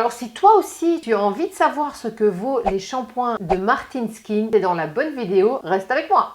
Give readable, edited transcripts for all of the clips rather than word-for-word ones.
Alors si toi aussi tu as envie de savoir ce que vaut les shampoings de Martin Skin, c'est dans la bonne vidéo, reste avec moi.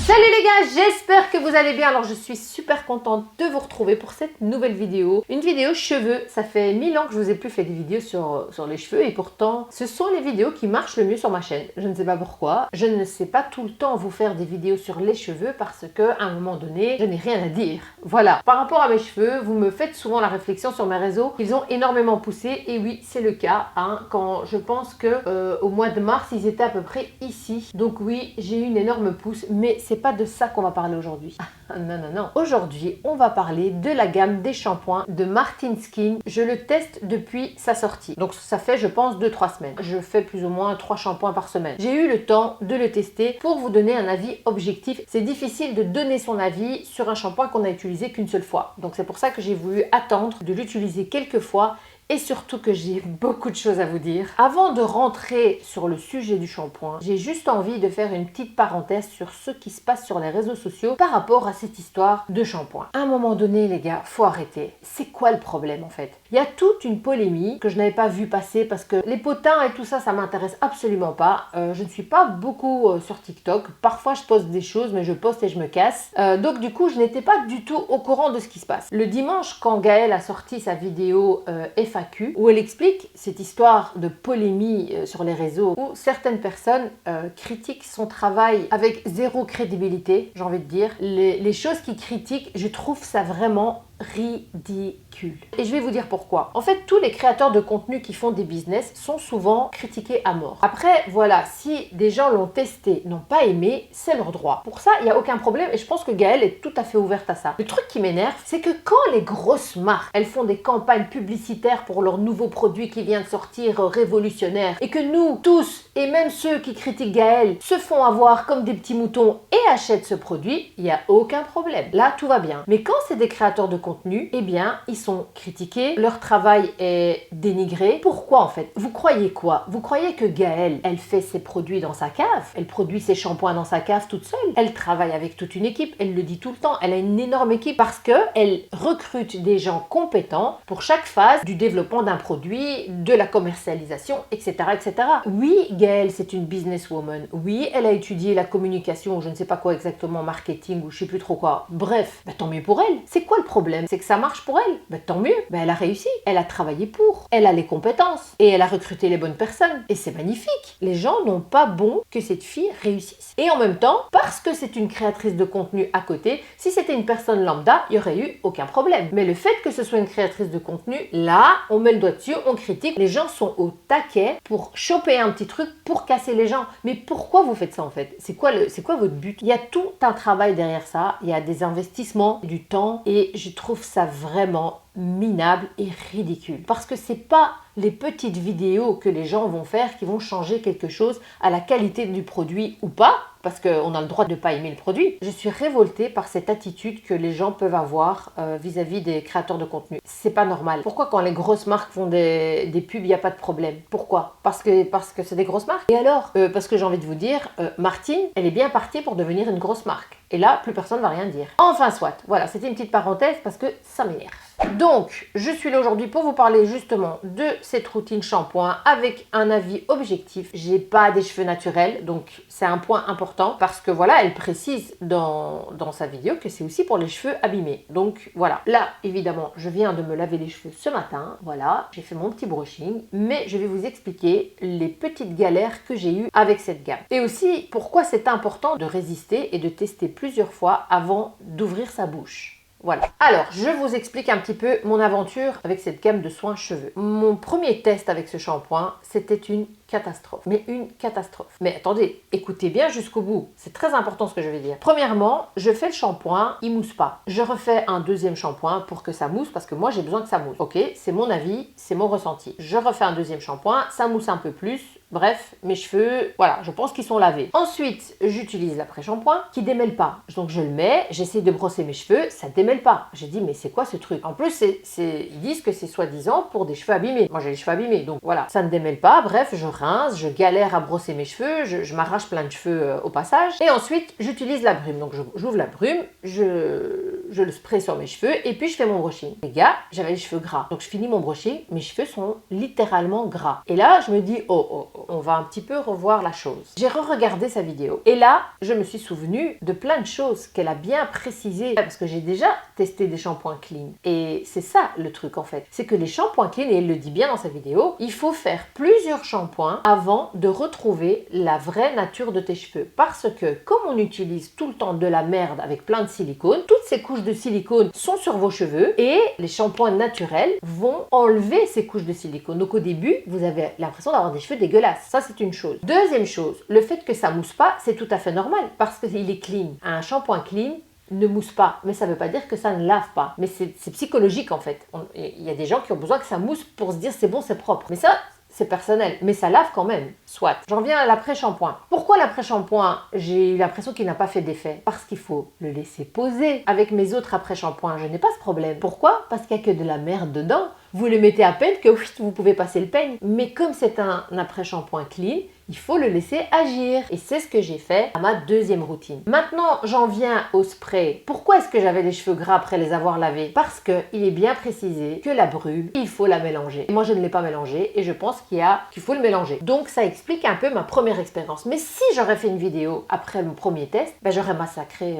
Salut les gars, j'espère que vous allez bien. Alors je suis super contente de vous retrouver pour cette nouvelle vidéo. Une vidéo cheveux, ça fait 1000 ans que je vous ai plus fait des vidéos sur les cheveux et pourtant ce sont les vidéos qui marchent le mieux sur ma chaîne. Je ne sais pas pourquoi, je ne sais pas tout le temps vous faire des vidéos sur les cheveux parce que à un moment donné, je n'ai rien à dire. Voilà, par rapport à mes cheveux, vous me faites souvent la réflexion sur mes réseaux qu'ils ont énormément poussé et oui, c'est le cas. Quand je pense que au mois de mars, ils étaient à peu près ici. Donc oui, j'ai eu une énorme pousse, mais c'est pas de ça qu'on va parler aujourd'hui. Non, non, non. Aujourd'hui, on va parler de la gamme des shampoings de Martin Skin. Je le teste depuis sa sortie. Donc ça fait, je pense, 2-3 semaines. Je fais plus ou moins 3 shampoings par semaine. J'ai eu le temps de le tester pour vous donner un avis objectif. C'est difficile de donner son avis sur un shampoing qu'on a utilisé qu'une seule fois. Donc c'est pour ça que j'ai voulu attendre de l'utiliser quelques fois et surtout que j'ai beaucoup de choses à vous dire. Avant de rentrer sur le sujet du shampoing, j'ai juste envie de faire une petite parenthèse sur ce qui se passe sur les réseaux sociaux par rapport à cette histoire de shampoing. À un moment donné, les gars, faut arrêter. C'est quoi le problème en fait? Il y a toute une polémique que je n'avais pas vu passer parce que les potins et tout ça, ça m'intéresse absolument pas. Je ne suis pas beaucoup sur TikTok. Parfois, je poste des choses, mais je poste et je me casse. Donc du coup, je n'étais pas du tout au courant de ce qui se passe. Le dimanche, quand Gaëlle a sorti sa vidéo FAQ, où elle explique cette histoire de polémie sur les réseaux, où certaines personnes critiquent son travail avec zéro crédibilité, j'ai envie de dire. Les choses qu'ils critiquent, je trouve ça vraiment ridicule. Et je vais vous dire pourquoi. En fait, tous les créateurs de contenu qui font des business sont souvent critiqués à mort. Après, voilà, si des gens l'ont testé, n'ont pas aimé, c'est leur droit. Pour ça, il n'y a aucun problème et je pense que Gaëlle est tout à fait ouverte à ça. Le truc qui m'énerve, c'est que quand les grosses marques, elles font des campagnes publicitaires pour leur nouveau produit qui vient de sortir révolutionnaire et que nous, tous, et même ceux qui critiquent Gaëlle, se font avoir comme des petits moutons et achètent ce produit, il n'y a aucun problème. Là, tout va bien. Mais quand c'est des créateurs de contenu, eh bien, ils sont critiqués, leur travail est dénigré. Pourquoi en fait? Vous croyez quoi? Vous croyez que Gaëlle, elle fait ses produits dans sa cave? Elle produit ses shampoings dans sa cave toute seule? Elle travaille avec toute une équipe, elle le dit tout le temps, elle a une énorme équipe parce qu'elle recrute des gens compétents pour chaque phase du développement d'un produit, de la commercialisation, etc. etc. Oui, Gaëlle, c'est une businesswoman. Oui, elle a étudié la communication, ou je ne sais pas quoi exactement, marketing, ou je sais plus trop quoi. Bref, bah, tant mieux pour elle. C'est quoi le problème? C'est que ça marche pour elle. Ben, tant mieux. Ben, elle a réussi. Elle a travaillé pour. Elle a les compétences. Et elle a recruté les bonnes personnes. Et c'est magnifique. Les gens n'ont pas bon que cette fille réussisse. Et en même temps, parce que c'est une créatrice de contenu à côté, si c'était une personne lambda, il n'y aurait eu aucun problème. Mais le fait que ce soit une créatrice de contenu, là, on met le doigt dessus, on critique. Les gens sont au taquet pour choper un petit truc pour casser les gens. Mais pourquoi vous faites ça en fait? C'est quoi votre but? Il y a tout un travail derrière ça. Il y a des investissements, du temps. Et je trouve ça vraiment minable et ridicule. Parce que c'est pas les petites vidéos que les gens vont faire qui vont changer quelque chose à la qualité du produit ou pas, parce qu'on a le droit de ne pas aimer le produit. Je suis révoltée par cette attitude que les gens peuvent avoir vis-à-vis des créateurs de contenu. C'est pas normal. Pourquoi quand les grosses marques font des pubs, il n'y a pas de problème? Pourquoi? Parce que c'est des grosses marques. Et alors parce que j'ai envie de vous dire, Martine, elle est bien partie pour devenir une grosse marque. Et là, plus personne ne va rien dire. Enfin soit, voilà, c'était une petite parenthèse parce que ça m'énerve. Donc, je suis là aujourd'hui pour vous parler justement de cette routine shampoing avec un avis objectif. J'ai pas des cheveux naturels, donc c'est un point important parce que voilà, elle précise dans sa vidéo que c'est aussi pour les cheveux abîmés. Donc voilà, là évidemment, je viens de me laver les cheveux ce matin, voilà, j'ai fait mon petit brushing, mais je vais vous expliquer les petites galères que j'ai eues avec cette gamme. Et aussi, pourquoi c'est important de résister et de tester plusieurs fois avant d'ouvrir sa bouche. Voilà. Alors, je vous explique un petit peu mon aventure avec cette gamme de soins cheveux. Mon premier test avec ce shampoing, c'était une catastrophe. Mais une catastrophe. Mais attendez, écoutez bien jusqu'au bout. C'est très important ce que je vais dire. Premièrement, je fais le shampoing, il mousse pas. Je refais un deuxième shampoing pour que ça mousse parce que moi j'ai besoin que ça mousse. Ok, c'est mon avis, c'est mon ressenti. Je refais un deuxième shampoing, ça mousse un peu plus. Bref, mes cheveux, voilà, je pense qu'ils sont lavés. Ensuite, j'utilise l'après-shampoing qui démêle pas. Donc je le mets, j'essaie de brosser mes cheveux, ça démêle pas. J'ai dit mais c'est quoi ce truc? En plus, ils disent que c'est soi-disant pour des cheveux abîmés. Moi j'ai les cheveux abîmés, donc voilà, ça ne démêle pas. Bref, je rince, je galère à brosser mes cheveux, je m'arrache plein de cheveux au passage. Et ensuite, j'utilise la brume. Donc j'ouvre la brume, je je le spray sur mes cheveux et puis je fais mon brushing. Les gars, j'avais les cheveux gras. Donc je finis mon brushing, mes cheveux sont littéralement gras. Et là, je me dis, on va un petit peu revoir la chose. J'ai re-regardé sa vidéo. Et là, je me suis souvenu de plein de choses qu'elle a bien précisées. Parce que j'ai déjà testé des shampoings clean. Et c'est ça le truc en fait. C'est que les shampoings clean, et elle le dit bien dans sa vidéo, il faut faire plusieurs shampoings avant de retrouver la vraie nature de tes cheveux. Parce que comme on utilise tout le temps de la merde avec plein de silicone, toutes ces couches de silicone sont sur vos cheveux et les shampoings naturels vont enlever ces couches de silicone. Donc au début, vous avez l'impression d'avoir des cheveux dégueulasses. Ça, c'est une chose. Deuxième chose, le fait que ça mousse pas, c'est tout à fait normal parce qu'il est clean. Un shampoing clean ne mousse pas, mais ça ne veut pas dire que ça ne lave pas. Mais c'est psychologique en fait. Il y a des gens qui ont besoin que ça mousse pour se dire c'est bon, c'est propre. Mais ça, c'est personnel, mais ça lave quand même, soit. J'en viens à l'après-shampoing. Pourquoi l'après-shampoing, j'ai eu l'impression qu'il n'a pas fait d'effet? Parce qu'il faut le laisser poser. Avec mes autres après-shampoings, je n'ai pas ce problème. Pourquoi? Parce qu'il n'y a que de la merde dedans. Vous le mettez à peine que vous pouvez passer le peigne. Mais comme c'est un après-shampoing clean, il faut le laisser agir. Et c'est ce que j'ai fait à ma deuxième routine. Maintenant, j'en viens au spray. Pourquoi est-ce que j'avais les cheveux gras après les avoir lavés? Parce qu'il est bien précisé que la brume, il faut la mélanger. Et moi, je ne l'ai pas mélangée et je pense qu'il faut le mélanger. Donc, ça explique un peu ma première expérience. Mais si j'aurais fait une vidéo après mon premier test, ben, j'aurais massacré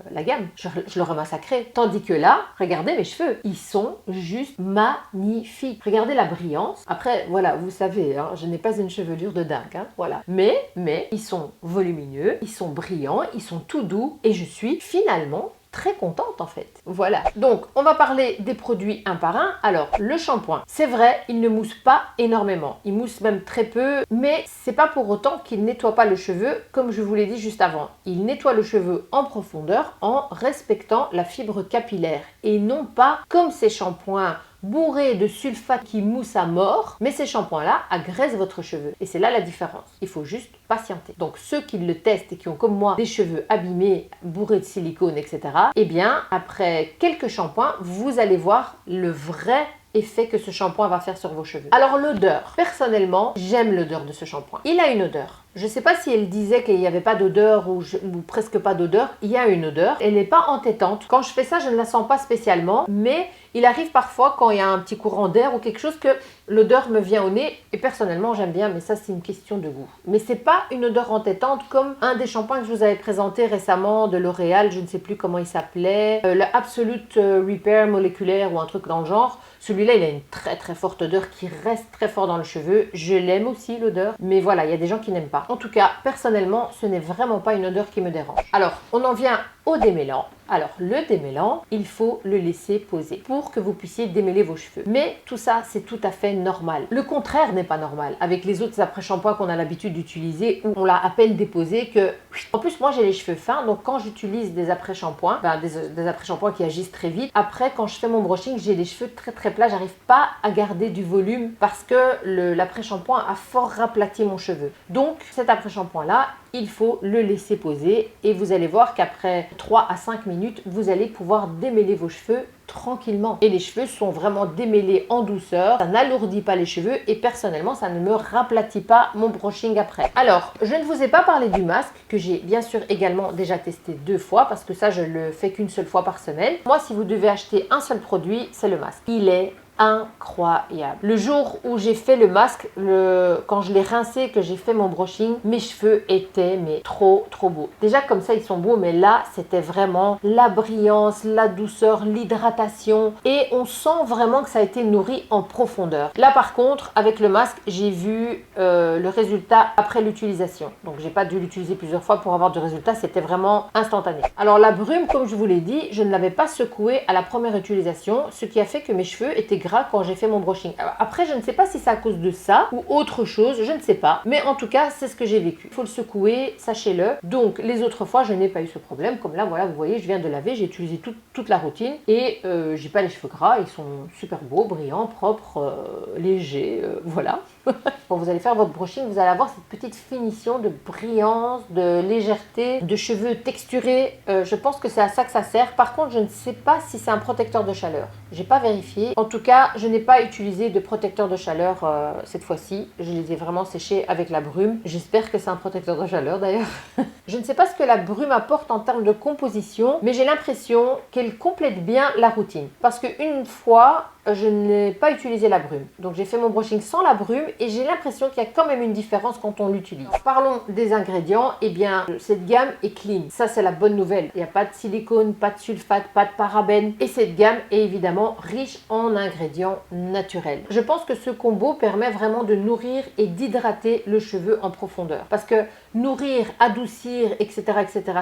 la gamme. Je l'aurais massacré. Tandis que là, regardez mes cheveux. Ils sont juste magnifiques. Regardez la brillance. Après, voilà, vous savez, hein, je n'ai pas une chevelure de dingue. Hein. Voilà. Mais ils sont volumineux, ils sont brillants, ils sont tout doux et je suis finalement très contente en fait. Voilà. Donc, on va parler des produits un par un. Alors, le shampoing, c'est vrai, il ne mousse pas énormément. Il mousse même très peu, mais c'est pas pour autant qu'il nettoie pas le cheveu, comme je vous l'ai dit juste avant. Il nettoie le cheveu en profondeur en respectant la fibre capillaire et non pas comme ces shampoings bourré de sulfate qui mousse à mort, mais ces shampoings-là agressent votre cheveu. Et c'est là la différence. Il faut juste patienter. Donc ceux qui le testent et qui ont comme moi des cheveux abîmés, bourrés de silicone, etc., eh bien, après quelques shampoings, vous allez voir le vrai effet que ce shampoing va faire sur vos cheveux. Alors l'odeur, personnellement, j'aime l'odeur de ce shampoing. Il a une odeur. Je ne sais pas si elle disait qu'il n'y avait pas d'odeur ou presque pas d'odeur. Il y a une odeur. Elle n'est pas entêtante. Quand je fais ça, je ne la sens pas spécialement. Mais il arrive parfois quand il y a un petit courant d'air ou quelque chose que l'odeur me vient au nez. Et personnellement, j'aime bien. Mais ça, c'est une question de goût. Mais c'est pas une odeur entêtante comme un des shampoings que je vous avais présenté récemment de L'Oréal. Je ne sais plus comment il s'appelait. Le Absolute Repair moléculaire ou un truc dans le genre. Celui-là, il a une très très forte odeur qui reste très fort dans le cheveu. Je l'aime aussi l'odeur. Mais voilà, il y a des gens qui n'aiment pas. En tout cas, personnellement, ce n'est vraiment pas une odeur qui me dérange. Alors, on en vient au démêlant. Alors, le démêlant, il faut le laisser poser pour que vous puissiez démêler vos cheveux. Mais tout ça, c'est tout à fait normal. Le contraire n'est pas normal. Avec les autres après-shampoings qu'on a l'habitude d'utiliser, où on l'a à peine déposé que... En plus, moi, j'ai les cheveux fins, donc quand j'utilise des après-shampoings, des après-shampoings qui agissent très vite, après, quand je fais mon brushing, j'ai les cheveux très très plats. J'arrive pas à garder du volume parce que l'après-shampoing a fort raplati mon cheveu. Donc, cet après-shampoing-là, il faut le laisser poser et vous allez voir qu'après 3 à 5 minutes, vous allez pouvoir démêler vos cheveux tranquillement. Et les cheveux sont vraiment démêlés en douceur, ça n'alourdit pas les cheveux et personnellement, ça ne me raplatit pas mon brushing après. Alors, je ne vous ai pas parlé du masque que j'ai bien sûr également déjà testé 2 fois parce que ça, je le fais qu'une seule fois par semaine. Moi, si vous devez acheter un seul produit, c'est le masque. Il est incroyable. Le jour où j'ai fait le masque, quand je l'ai rincé, que j'ai fait mon brushing, mes cheveux étaient mais trop beaux. Déjà comme ça ils sont beaux, mais là c'était vraiment la brillance, la douceur, l'hydratation et on sent vraiment que ça a été nourri en profondeur. Là par contre avec le masque j'ai vu le résultat après l'utilisation. Donc j'ai pas dû l'utiliser plusieurs fois pour avoir du résultat, c'était vraiment instantané. Alors la brume, comme je vous l'ai dit, je ne l'avais pas secouée à la première utilisation, ce qui a fait que mes cheveux étaient gras quand j'ai fait mon brushing. Alors, après, je ne sais pas si c'est à cause de ça ou autre chose, je ne sais pas. Mais en tout cas, c'est ce que j'ai vécu. Il faut le secouer, sachez-le. Donc, les autres fois, je n'ai pas eu ce problème. Comme là, voilà, vous voyez, je viens de laver, j'ai utilisé toute la routine et j'ai pas les cheveux gras. Ils sont super beaux, brillants, propres, légers, voilà. Quand vous allez faire votre brushing, vous allez avoir cette petite finition de brillance, de légèreté, de cheveux texturés. Je pense que c'est à ça que ça sert. Par contre, je ne sais pas si c'est un protecteur de chaleur. J'ai pas vérifié. En tout cas, gars, je n'ai pas utilisé de protecteur de chaleur cette fois-ci. Je les ai vraiment séchés avec la brume. J'espère que c'est un protecteur de chaleur d'ailleurs. Je ne sais pas ce que la brume apporte en termes de composition, mais j'ai l'impression qu'elle complète bien la routine. Parce qu'une fois, je n'ai pas utilisé la brume. Donc j'ai fait mon brushing sans la brume et j'ai l'impression qu'il y a quand même une différence quand on l'utilise. Parlons des ingrédients. Eh bien, cette gamme est clean. Ça, c'est la bonne nouvelle. Il n'y a pas de silicone, pas de sulfate, pas de parabènes. Et cette gamme est évidemment riche en ingrédients naturels. Je pense que ce combo permet vraiment de nourrir et d'hydrater le cheveu en profondeur. Parce que nourrir, adoucir, etc.,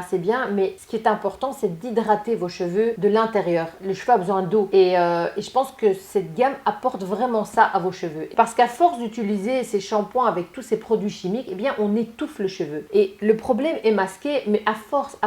c'est bien. Mais ce qui est important, c'est d'hydrater vos cheveux de l'intérieur. Le cheveu a besoin d'eau. Et je pense que cette gamme apporte vraiment ça à vos cheveux. Parce qu'à force d'utiliser ces shampoings avec tous ces produits chimiques, eh bien, on étouffe le cheveu. Et le problème est masqué, mais à force,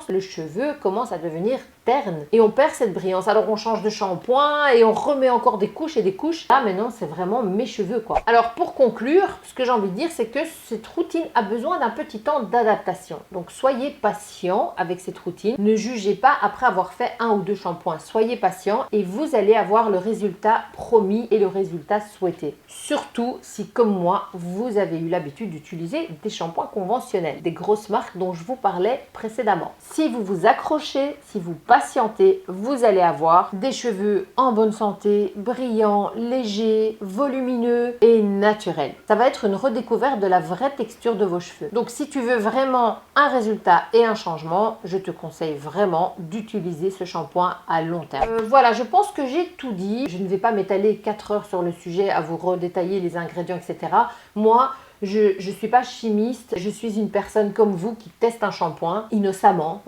le cheveu commence à devenir terne. Et on perd cette brillance. Alors, on change de shampoing et on remet encore des couches et des couches. Là, maintenant, c'est vraiment mes cheveux, quoi. Alors, pour conclure, ce que j'ai envie de dire, c'est que cette routine a besoin d'un petit temps d'adaptation. Donc, soyez patient avec cette routine. Ne jugez pas après avoir fait 1 ou 2 shampoings. Soyez patient et vous allez avoir le résultat promis et le résultat souhaité. Surtout si, comme moi, vous avez eu l'habitude d'utiliser des shampoings conventionnels, des grosses marques dont je vous parlais précédemment. Si vous vous accrochez, si vous patientez, vous allez avoir des cheveux en bonne santé, brillants, légers, volumineux et naturels. Ça va être une redécouverte de la vraie texture de vos cheveux. Donc si tu veux vraiment un résultat et un changement, je te conseille vraiment d'utiliser ce shampoing à long terme. Voilà, je pense que j'ai tout dit. Je ne vais pas m'étaler 4 heures sur le sujet à vous redétailler les ingrédients, etc. Moi, je ne suis pas chimiste, je suis une personne comme vous qui teste un shampoing innocemment.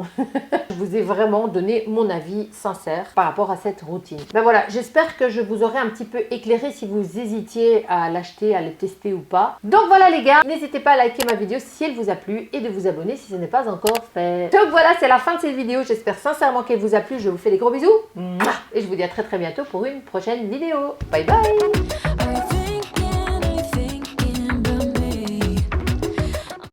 Je vous ai vraiment donné mon avis sincère par rapport à cette routine. Ben voilà, j'espère que je vous aurai un petit peu éclairé si vous hésitiez à l'acheter, à le tester ou pas. Donc voilà les gars, n'hésitez pas à liker ma vidéo si elle vous a plu et de vous abonner si ce n'est pas encore fait. Donc voilà, c'est la fin de cette vidéo. J'espère sincèrement qu'elle vous a plu. Je vous fais des gros bisous. Et je vous dis à très bientôt pour une prochaine vidéo. Bye bye.